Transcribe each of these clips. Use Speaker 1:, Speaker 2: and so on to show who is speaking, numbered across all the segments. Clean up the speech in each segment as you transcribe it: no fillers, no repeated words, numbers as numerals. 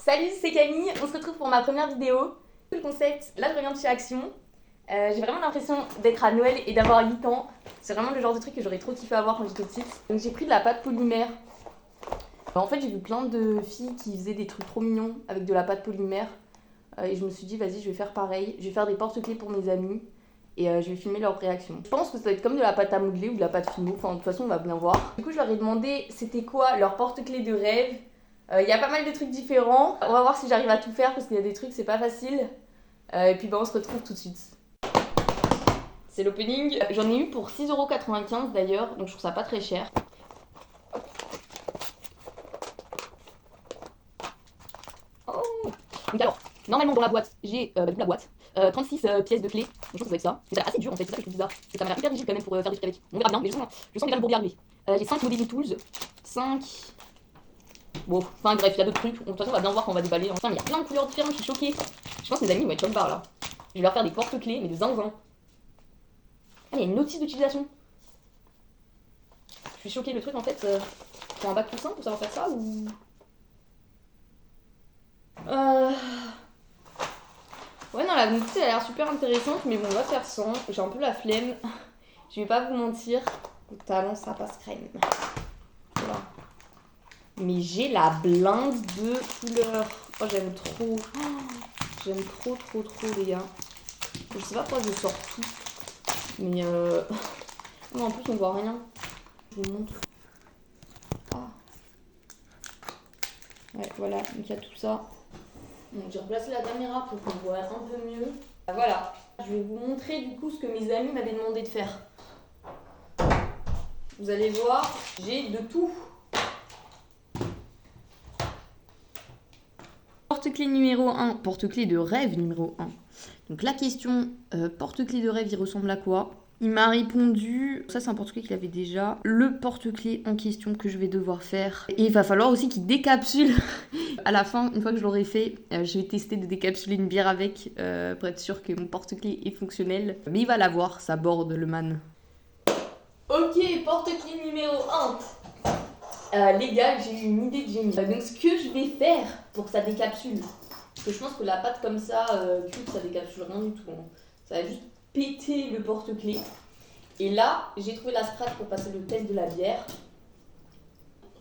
Speaker 1: Salut, c'est Camille, on se retrouve pour ma première vidéo. Le concept, là je reviens de chez Action. J'ai vraiment l'impression d'être à Noël et d'avoir 8 ans. C'est vraiment le genre de truc que j'aurais trop kiffé avoir quand j'étais petite. Donc j'ai pris de la pâte polymère. En fait, j'ai vu plein de filles qui faisaient des trucs trop mignons avec de la pâte polymère. Et je me suis dit, vas-y, je vais faire pareil. Je vais faire des porte-clés pour mes amis. Et je vais filmer leurs réactions. Je pense que ça va être comme de la pâte à modeler ou de la pâte fino. Enfin, de toute façon, on va bien voir. Du coup, je leur ai demandé c'était quoi leur porte-clés de rêve. Il y a pas mal de trucs différents. On va voir si j'arrive à tout faire parce qu'il y a des trucs, c'est pas facile. Et puis on se retrouve tout de suite. C'est l'opening. J'en ai eu pour 6,95€ d'ailleurs, donc je trouve ça pas très cher. Oh. Donc alors, normalement dans la boîte, j'ai la boîte. 36 pièces de clés. Donc je pense que ça doit être ça. C'est assez dur en fait, c'est ça que je trouve bizarre. Parce que ça m'a l'air hyper rigide quand même pour faire des trucs avec. On verra bien, mais je sens déjà le bourbier arriver. J'ai 5 modeling tools. 5. Bon, enfin bref, il y a d'autres trucs. De toute façon, on va bien voir quand on va déballer. Enfin, il y a plein de couleurs différentes, je suis choquée. Je pense que mes amis vont être comme barre là. Je vais leur faire des porte-clés, mais de zinzin. Ah, mais il y a une notice d'utilisation. Je suis choquée, le truc en fait. Faut un bac plus simple pour savoir faire ça ou. Ouais, non, la notice elle a l'air super intéressante, mais bon, on va faire sans. J'ai un peu la flemme. Je vais pas vous mentir. Le talent, ça passe crème. Voilà. Mais j'ai la blinde de couleurs. Oh, j'aime trop. J'aime trop, les gars. Je sais pas pourquoi je sors tout. Mais non, en plus, on voit rien. Je vous montre. Ah. Ouais, voilà. Donc, il y a tout ça. Donc, j'ai replacé la caméra pour qu'on voit un peu mieux. Voilà. Je vais vous montrer du coup ce que mes amis m'avaient demandé de faire. Vous allez voir, j'ai de tout. Porte-clés numéro 1, porte-clés de rêve numéro 1. Donc la question, porte-clés de rêve, il ressemble à quoi? Il m'a répondu, ça c'est un porte-clés qu'il avait déjà, le porte-clés en question que je vais devoir faire. Et il va falloir aussi qu'il décapsule. À la fin, une fois que je l'aurai fait, je vais tester de décapsuler une bière avec pour être sûr que mon porte-clés est fonctionnel. Mais il va l'avoir, ça borde le man. Ok, porte-clés numéro 1. Les gars, j'ai eu une idée de génie. Donc ce que je vais faire pour que ça décapsule, parce que je pense que la pâte comme ça, cuite, ça décapsule rien du tout. Hein. Ça va juste péter le porte-clés. Et là, j'ai trouvé la strat pour passer le test de la bière.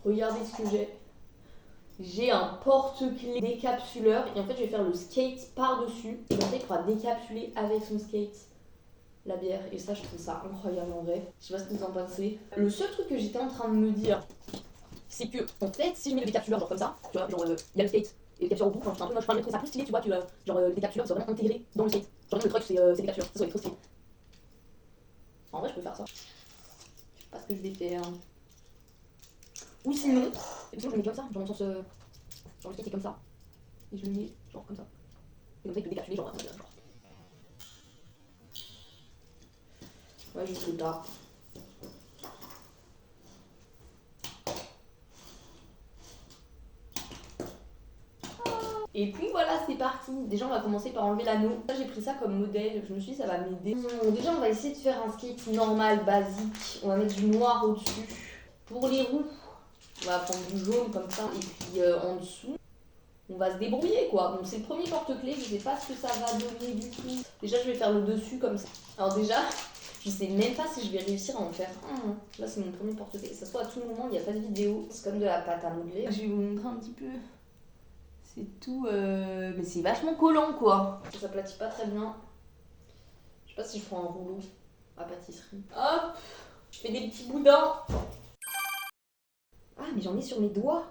Speaker 1: Regardez ce que j'ai. J'ai un porte-clés décapsuleur et en fait je vais faire le skate par-dessus. Et comme ça il pourra décapsuler avec son skate la bière. Et ça je trouve ça incroyable en vrai. Je sais pas ce que vous en pensez. Le seul truc que j'étais en train de me dire, c'est que en fait si je mets le décapsuleur genre comme ça, tu vois, genre il y a le skate et le décapsuleur au bout, enfin, c'est un peu moche, enfin, je trouve ça plus stylé, tu vois, que genre le décapsuleur c'est vraiment intégré dans le skate. Genre le truc c'est décapsuleur, ça serait trop stylé. En vrai je peux faire ça. Je sais pas ce que je vais faire. Ou sinon je le mets comme ça, genre dans le sens genre le skate est comme ça. Et je le mets genre comme ça. Et comme ça il peut décapsuler genre. Ouais je sais pas. Et puis voilà, c'est parti. Déjà, on va commencer par enlever l'anneau. Là, j'ai pris ça comme modèle. Je me suis dit, ça va m'aider. Bon, déjà, on va essayer de faire un skate normal, basique. On va mettre du noir au-dessus. Pour les roues, on va prendre du jaune comme ça. Et puis en dessous, on va se débrouiller quoi. Donc, c'est le premier porte-clés. Je sais pas ce que ça va donner du tout. Déjà, je vais faire le dessus comme ça. Alors, déjà, je sais même pas si je vais réussir à en faire un. Là, c'est mon premier porte-clés. Ça se voit à tout moment, il n'y a pas de vidéo. C'est comme de la pâte à modeler. Je vais vous montrer un petit peu. C'est tout, mais c'est vachement collant quoi. Ça s'aplatit pas très bien. Je sais pas si je prends un rouleau à pâtisserie. Hop, je fais des petits boudins. Ah mais j'en ai sur mes doigts.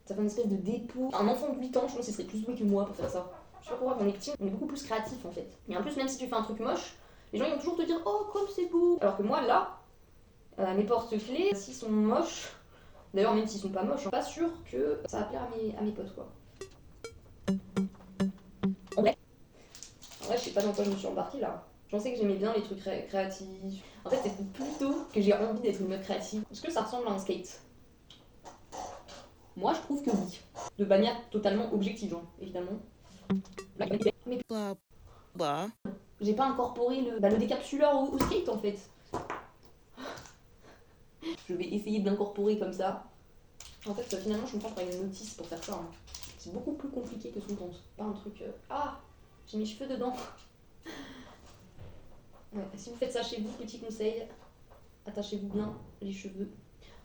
Speaker 1: Ça fait une espèce de dépôt. Un enfant de 8 ans, je pense qu'il serait plus doué que moi pour faire ça. Je sais pas pourquoi, quand on est petit, on est beaucoup plus créatif en fait. Et en plus, même si tu fais un truc moche, les gens ils vont toujours te dire oh comme c'est beau. Alors que moi là, mes porte-clés, s'ils sont moches, d'ailleurs même s'ils sont pas moches, je suis pas sûre que ça va plaire à mes potes quoi. En vrai, je sais pas dans quoi je me suis embarquée là. Je pensais que j'aimais bien les trucs créatifs. En fait, c'est plutôt que j'ai envie d'être une meuf créative. Est-ce que ça ressemble à un skate? Moi, je trouve que oui. De manière totalement objective, hein, évidemment. Là, mais j'ai pas incorporé le décapsuleur au skate en fait. Je vais essayer d'incorporer comme ça. En fait, finalement, je me prends pour une notice pour faire ça. Hein. c'est beaucoup plus compliqué que ce qu'on pense. Pas un truc... Ah, j'ai mes cheveux dedans. Ouais, si vous faites ça chez vous, petit conseil, attachez-vous bien les cheveux.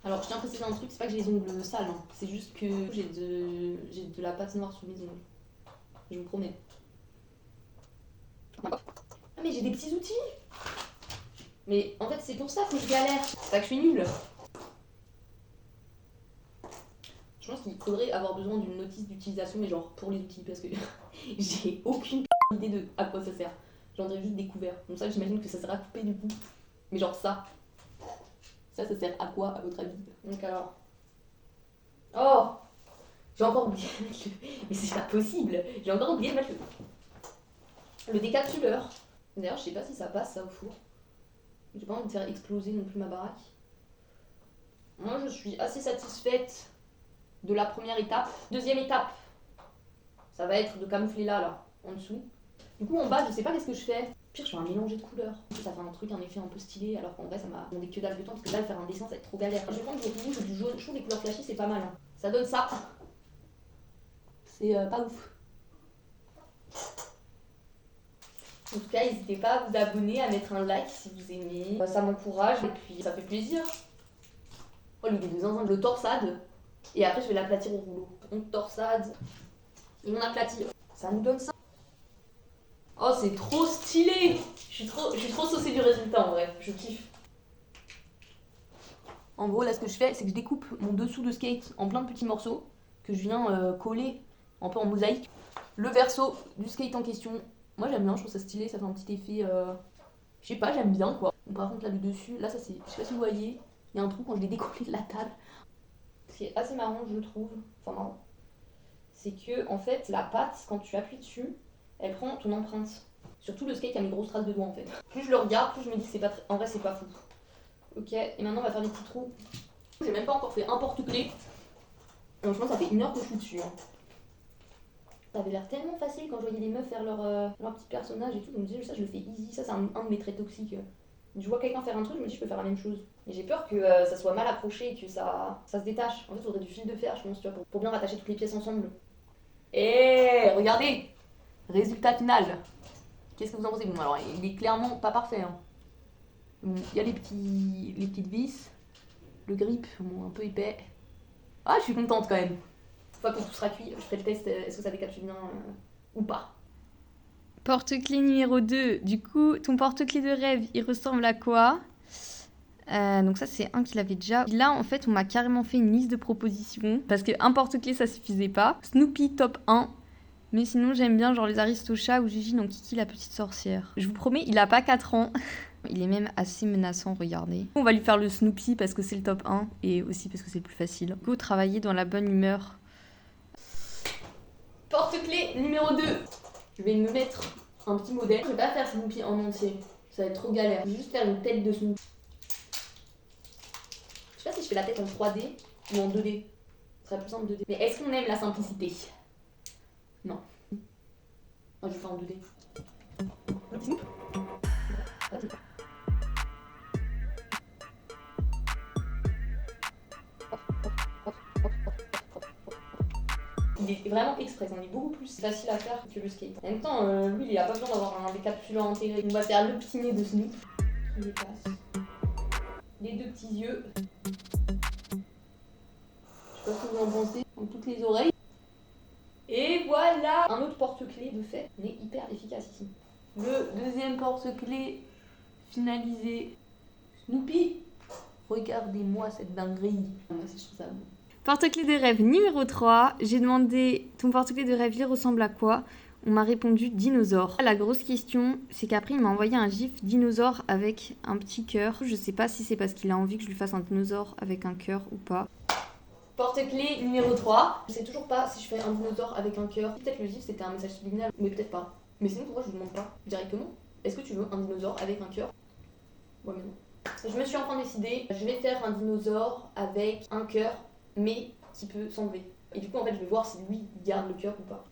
Speaker 1: Alors, je tiens à préciser un truc, c'est pas que j'ai les ongles sales, hein. C'est juste que j'ai de la pâte noire sous mes ongles. Je vous promets. Ah mais j'ai des petits outils. Mais en fait, c'est pour ça que je galère. C'est pas que je suis nulle. Je pense qu'il faudrait avoir besoin d'une notice d'utilisation, mais genre pour les outils, parce que j'ai aucune idée de à quoi ça sert. J'en ai juste découvert. Donc ça, j'imagine que ça sert à couper du coup. Mais genre ça. Ça sert à quoi, à votre avis? Donc alors... Oh, j'ai encore oublié de mettre le... Mais c'est pas possible. J'ai encore oublié de mettre le décapsuleur. D'ailleurs, je sais pas si ça passe ça au four. J'ai pas envie de faire exploser non plus ma baraque. Moi, je suis assez satisfaite de la première étape. Deuxième étape, ça va être de camoufler là, en dessous. Du coup, en bas, je sais pas qu'est-ce que je fais. Pire, je fais un mélanger de couleurs. Ça fait un truc, un effet un peu stylé, alors qu'en vrai, ça m'a demandé que dalle de temps, parce que là, faire un dessin, ça va être trop galère. Je vais prendre du rouge ou du jaune. Je trouve les couleurs flashy, c'est pas mal. Hein. Ça donne ça. C'est pas ouf. En tout cas, n'hésitez pas à vous abonner, à mettre un like si vous aimez. Ça m'encourage et puis ça fait plaisir. Oh, l'idée de zinzin, le torsade. Et après, je vais l'aplatir au rouleau. Donc, torsade. Et on aplatit. Ça nous donne ça. Oh, c'est trop stylé! Je suis trop saucée du résultat en vrai. Je kiffe. En gros, là, ce que je fais, c'est que je découpe mon dessous de skate en plein de petits morceaux que je viens coller un peu en mosaïque. Le verso du skate en question, moi j'aime bien, je trouve ça stylé, ça fait un petit effet. Je sais pas, j'aime bien quoi. Bon, par contre, là, le dessus, là, ça c'est. Je sais pas si vous voyez, il y a un trou quand je l'ai décollé de la table. Ce qui est assez marrant, je trouve, enfin marrant, c'est que en fait, la pâte, quand tu appuies dessus, elle prend ton empreinte. Surtout le skate, il y a mes grosses traces de doigts en fait. Plus je le regarde, plus je me dis que c'est pas en vrai, c'est pas fou. Ok, et maintenant on va faire des petits trous. J'ai même pas encore fait un porte-clés. Franchement, ça fait 1 heure que je suis dessus. Hein. Ça avait l'air tellement facile quand je voyais les meufs faire leur petit personnage et tout. Donc je me disais, ça, je le fais easy. Ça, c'est un de mes traits toxiques. Je vois quelqu'un faire un truc, je me dis, je peux faire la même chose. Et j'ai peur que ça soit mal accroché et que ça se détache. En fait, il faudrait du fil de fer, je pense, tu vois, pour bien rattacher toutes les pièces ensemble. Et regardez! Résultat final. Qu'est-ce que vous en pensez? Bon, alors, il est clairement pas parfait. Hein. Bon, il y a les petites vis. Le grip, bon, un peu épais. Ah, je suis contente quand même. Une fois que tout sera cuit, je ferai le test, est-ce que ça décapsule bien ou pas.
Speaker 2: Porte-clés numéro 2. Du coup, ton porte-clés de rêve, il ressemble à quoi? Donc ça, c'est un qu'il avait déjà. Là, en fait, on m'a carrément fait une liste de propositions. Parce qu'un porte-clés, ça suffisait pas. Snoopy, top 1. Mais sinon, j'aime bien genre les Aristochats ou Gigi dans Kiki la petite sorcière. Je vous promets, il a pas 4 ans. Il est même assez menaçant, regardez. On va lui faire le Snoopy parce que c'est le top 1 et aussi parce que c'est le plus facile. Du coup, travailler dans la bonne humeur.
Speaker 1: Porte-clés numéro 2. Je vais me mettre un petit modèle. Je vais pas faire Snoopy en entier. Ça va être trop galère. Je vais juste faire une tête de Snoopy. Je sais pas si je fais la tête en 3D ou en 2D. Ce serait plus en 2D. Mais est-ce qu'on aime la simplicité? Non. Moi, je vais faire en 2D. Il est vraiment express, il est beaucoup plus facile à faire que le skate. En même temps, lui, il a pas besoin d'avoir un décapsuleur intégré. On va faire le petit nez de Snoop qui dépasse. Les 2 petits yeux. Je sais pas ce que vous en pensez. Dans toutes les oreilles. Et voilà un autre porte-clés de fait. On est hyper efficace ici. Le deuxième porte-clés finalisé. Snoopy, regardez-moi cette dinguerie. Moi aussi, je trouve ça beau.
Speaker 2: Porte-clés de rêve numéro 3. J'ai demandé ton porte-clés de rêve, il ressemble à quoi? On m'a répondu dinosaure. La grosse question, c'est qu'après, il m'a envoyé un gif dinosaure avec un petit cœur. Je sais pas si c'est parce qu'il a envie que je lui fasse un dinosaure avec un cœur ou pas.
Speaker 1: Porte-clés numéro 3. Je sais toujours pas si je fais un dinosaure avec un cœur. Peut-être le gif c'était un message subliminal, mais peut-être pas. Mais sinon, pourquoi je vous demande pas directement? Est-ce que tu veux un dinosaure avec un cœur? Ouais, mais non. Je me suis enfin décidée. Je vais faire un dinosaure avec un cœur, mais qui peut s'enlever. Et du coup, en fait, je vais voir si lui il garde le cœur ou pas.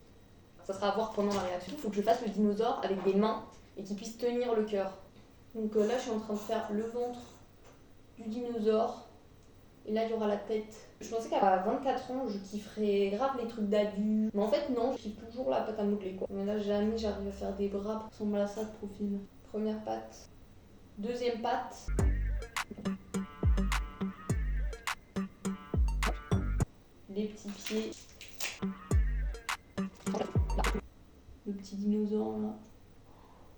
Speaker 1: Ça sera à voir pendant la réaction. Il faut que je fasse le dinosaure avec des mains et qu'il puisse tenir le cœur. Donc là, je suis en train de faire le ventre du dinosaure. Et là, il y aura la tête. Je pensais qu'à 24 ans, je kifferais grave les trucs d'adulte. Mais en fait, non, je kiffe toujours la pâte à modeler, quoi. Mais là, jamais j'arrive à faire des bras pour ressembler à ça de profil. Première patte. Deuxième patte. Les petits pieds. Le petit dinosaure, là.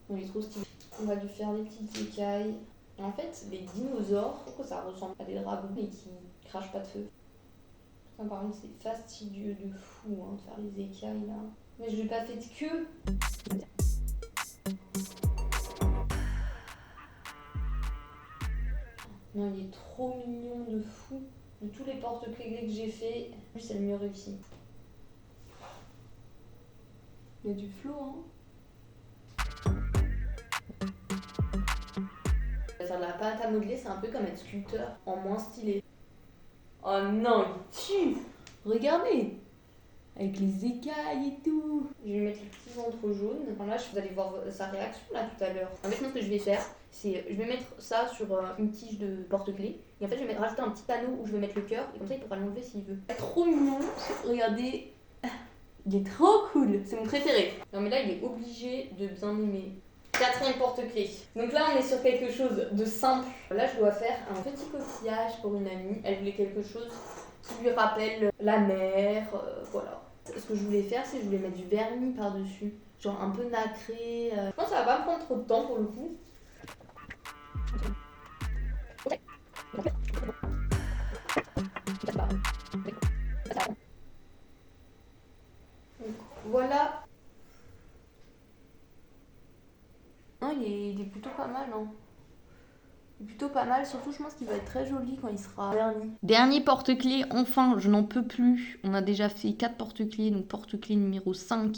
Speaker 1: On est trop stylé. On va lui faire des petites écailles. En fait, les dinosaures, je trouve que ça ressemble à des dragons mais qui crachent pas de feu. Ça, par contre, c'est fastidieux de fou hein, de faire les écailles là. Mais je l'ai pas fait de queue. Non, il est trop mignon de fou. De tous les porte-clés que j'ai fait, lui c'est le mieux réussi. Il y a du flow, hein. Faire de la pâte à modeler, c'est un peu comme être sculpteur, en moins stylé. Oh non, il tue! Regardez! Avec les écailles et tout. Je vais lui mettre le petit ventre jaune. Enfin, là, vous allez voir sa réaction là tout à l'heure. En fait, moi, ce que je vais faire, c'est je vais mettre ça sur une tige de porte-clés. Et en fait, je vais rajouter un petit panneau où je vais mettre le cœur. Et comme ça, il pourra l'enlever s'il veut. Trop mignon! Regardez! Il est trop cool! C'est mon préféré. Non, mais là, il est obligé de bien aimer. Quatrième porte-clés. Donc là, on est sur quelque chose de simple. Là, je dois faire un petit coquillage pour une amie. Elle voulait quelque chose qui lui rappelle la mer. Voilà. Ce que je voulais faire, c'est que je voulais mettre du vernis par-dessus. Genre un peu nacré. Je pense que ça va pas me prendre trop de temps pour le coup. Donc, voilà. Non, il est plutôt pas mal, hein. Il est plutôt pas mal, surtout je pense qu'il va être très joli quand il sera verni. Dernier porte-clés, enfin, je n'en peux plus. On a déjà fait 4 porte-clés, donc porte-clés numéro 5.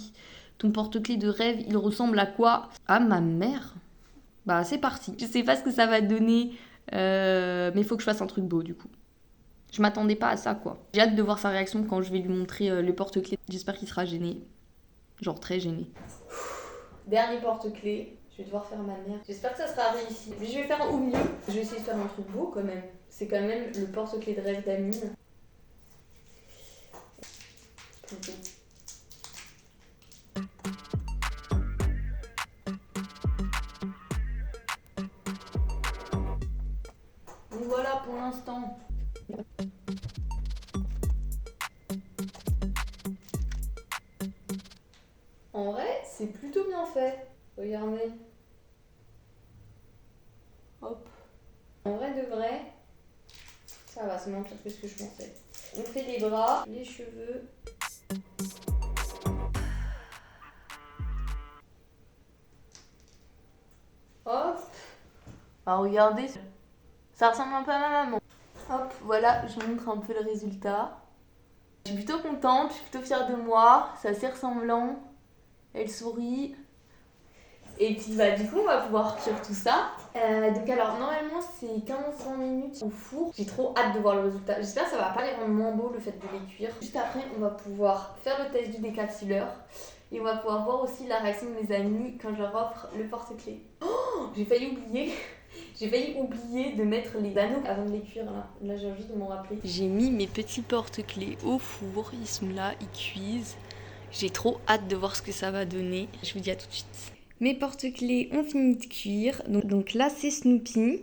Speaker 1: Ton porte-clés de rêve, il ressemble à quoi? À ma mère. Bah c'est parti. Je sais pas ce que ça va donner, mais il faut que je fasse un truc beau du coup. Je m'attendais pas à ça quoi. J'ai hâte de voir sa réaction quand je vais lui montrer le porte-clés. J'espère qu'il sera gêné. Genre très gêné. Dernier porte-clés. Je vais devoir faire ma mère. J'espère que ça sera réussi. Mais je vais faire au mieux. Je vais essayer de faire un truc beau quand même. C'est quand même le porte-clés de rêve d'Amine. Donc voilà pour l'instant. En vrai, c'est plutôt bien fait. Regardez. Hop. En vrai de vrai, ça va, c'est moins pire que ce que je pensais. On fait les bras, les cheveux. Hop. Ah, regardez. Ça ressemble un peu à ma maman. Hop, voilà, je vous montre un peu le résultat. Je suis plutôt contente, je suis plutôt fière de moi. C'est assez ressemblant. Elle sourit. Et puis bah du coup on va pouvoir cuire tout ça. Donc alors normalement c'est 15-20 minutes au four. J'ai trop hâte de voir le résultat. J'espère que ça va pas les rendre moins beaux le fait de les cuire. Juste après on va pouvoir faire le test du décapsuleur. Et on va pouvoir voir aussi la réaction de mes amis quand je leur offre le porte-clés. Oh, j'ai failli oublier. J'ai failli oublier de mettre les anneaux avant de les cuire là. Là j'ai envie de m'en rappeler. J'ai mis mes petits porte-clés au four. Ils sont là, ils cuisent. J'ai trop hâte de voir ce que ça va donner. Je vous dis à tout de suite. Mes porte-clés ont fini de cuire. Donc là, c'est Snoopy.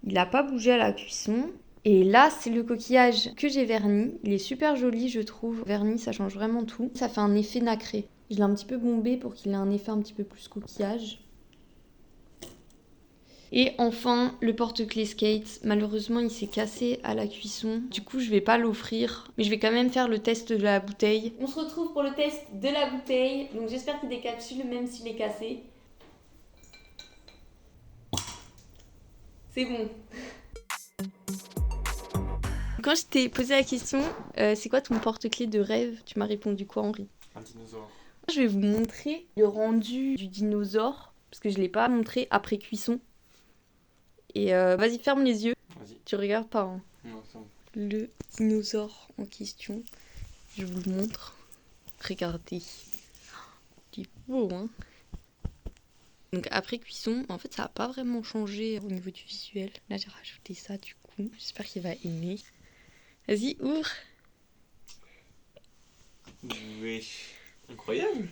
Speaker 1: Il n'a pas bougé à la cuisson. Et là, c'est le coquillage que j'ai verni. Il est super joli, je trouve. Verni, ça change vraiment tout. Ça fait un effet nacré. Je l'ai un petit peu bombé pour qu'il ait un effet un petit peu plus coquillage. Et enfin, le porte-clés skate. Malheureusement, il s'est cassé à la cuisson. Du coup, je vais pas l'offrir. Mais je vais quand même faire le test de la bouteille. On se retrouve pour le test de la bouteille. Donc j'espère qu'il décapsule même s'il est cassé. C'est bon. Quand je t'ai posé la question, c'est quoi ton porte-clés de rêve? Tu m'as répondu quoi, Henri?
Speaker 3: Un dinosaure.
Speaker 1: Je vais vous montrer le rendu du dinosaure. Parce que je ne l'ai pas montré après cuisson. Et vas-y, ferme les yeux.
Speaker 3: Vas-y.
Speaker 1: Tu regardes pas. Hein.
Speaker 3: Non, c'est bon.
Speaker 1: Le dinosaure en question. Je vous le montre. Regardez. Il est beau, hein. Donc après cuisson, en fait, ça n'a pas vraiment changé au niveau du visuel. Là, j'ai rajouté ça, du coup. J'espère qu'il va aimer.
Speaker 2: Vas-y, ouvre.
Speaker 3: Wesh. Incroyable.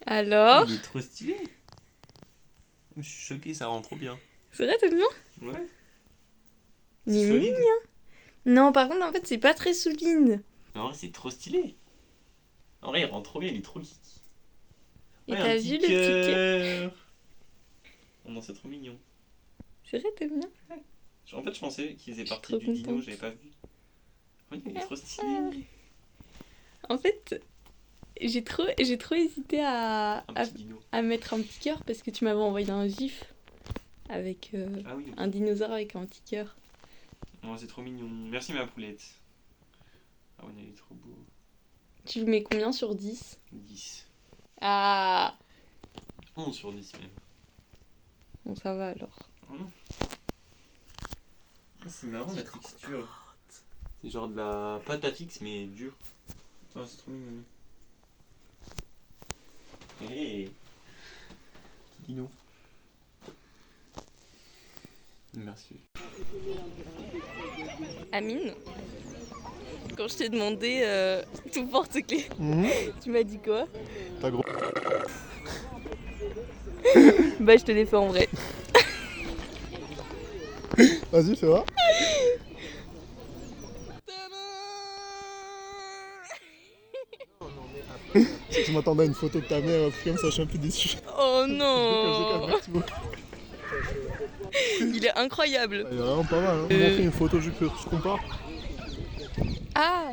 Speaker 2: Alors?
Speaker 3: Il est trop stylé. Je suis choqué, ça rend trop bien.
Speaker 2: C'est vrai, t'aimes bien?
Speaker 3: Ouais.
Speaker 2: Il
Speaker 3: C'est
Speaker 2: est
Speaker 3: solide.
Speaker 2: mignon. Non, par contre, en fait, c'est pas très solide.
Speaker 3: Mais en vrai, c'est trop stylé. En vrai, il rend trop bien, il est trop geek.
Speaker 2: Et
Speaker 3: Ouais,
Speaker 2: t'as
Speaker 3: un
Speaker 2: vu le petit cœur?
Speaker 3: Oh non, c'est trop mignon.
Speaker 2: C'est vrai, t'aimes bien?
Speaker 3: En fait, je pensais qu'ils faisaient partie
Speaker 2: trop
Speaker 3: du dino,
Speaker 2: contente.
Speaker 3: j'avais pas vu. Oui, il est trop stylé.
Speaker 2: En fait, j'ai trop hésité
Speaker 3: Un petit dino.
Speaker 2: à mettre un petit cœur parce que tu m'avais envoyé un gif avec
Speaker 3: Ah oui,
Speaker 2: un dinosaure avec un petit cœur.
Speaker 3: oh, c'est trop mignon. Merci ma poulette. Ah ouais, il est trop beau.
Speaker 2: Tu mets combien sur 10?
Speaker 3: 10.
Speaker 2: Ah,
Speaker 3: 11 sur 10 même.
Speaker 2: bon, ça va alors.
Speaker 3: Oh non. Ah, c'est marrant la texture. C'est genre de la pâte à fixe mais dure. Oh, c'est trop mignon. Hé Dino. Merci.
Speaker 2: Amine, quand je t'ai demandé tout porte-clés, tu m'as dit quoi?
Speaker 4: Pas gros.
Speaker 2: Bah, je te l'ai fait en vrai.
Speaker 4: Vas-y, fais voir. Si tu m'attendais à une photo de ta mère, un truc comme ça, je suis un peu déçu.
Speaker 2: Oh
Speaker 4: Je
Speaker 2: non!
Speaker 4: déconne, merci beaucoup.
Speaker 2: Il est incroyable.
Speaker 4: Il est vraiment pas mal. Hein. Ils m'ont fait une photo, je compare.
Speaker 2: Ah!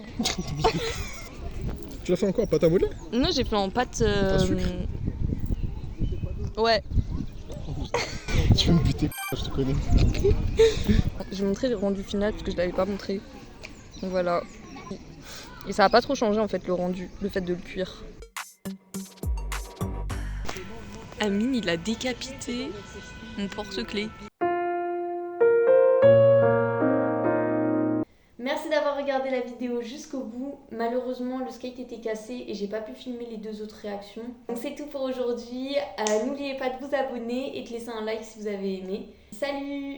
Speaker 4: Tu l'as fait encore, pâte à modeler?
Speaker 2: Non, j'ai fait en pâte.
Speaker 4: à sucre?
Speaker 2: Ouais.
Speaker 4: Tu veux me buter, je te connais.
Speaker 2: Je vais montrer le rendu final parce que je l'avais pas montré. Donc voilà. Et ça a pas trop changé en fait le rendu, le fait de le cuire. Amine, il a décapité mon porte-clés.
Speaker 1: Merci d'avoir regardé la vidéo jusqu'au bout. Malheureusement, le skate était cassé et j'ai pas pu filmer les 2 autres réactions. Donc c'est tout pour aujourd'hui. N'oubliez pas de vous abonner et de laisser un like si vous avez aimé. Salut!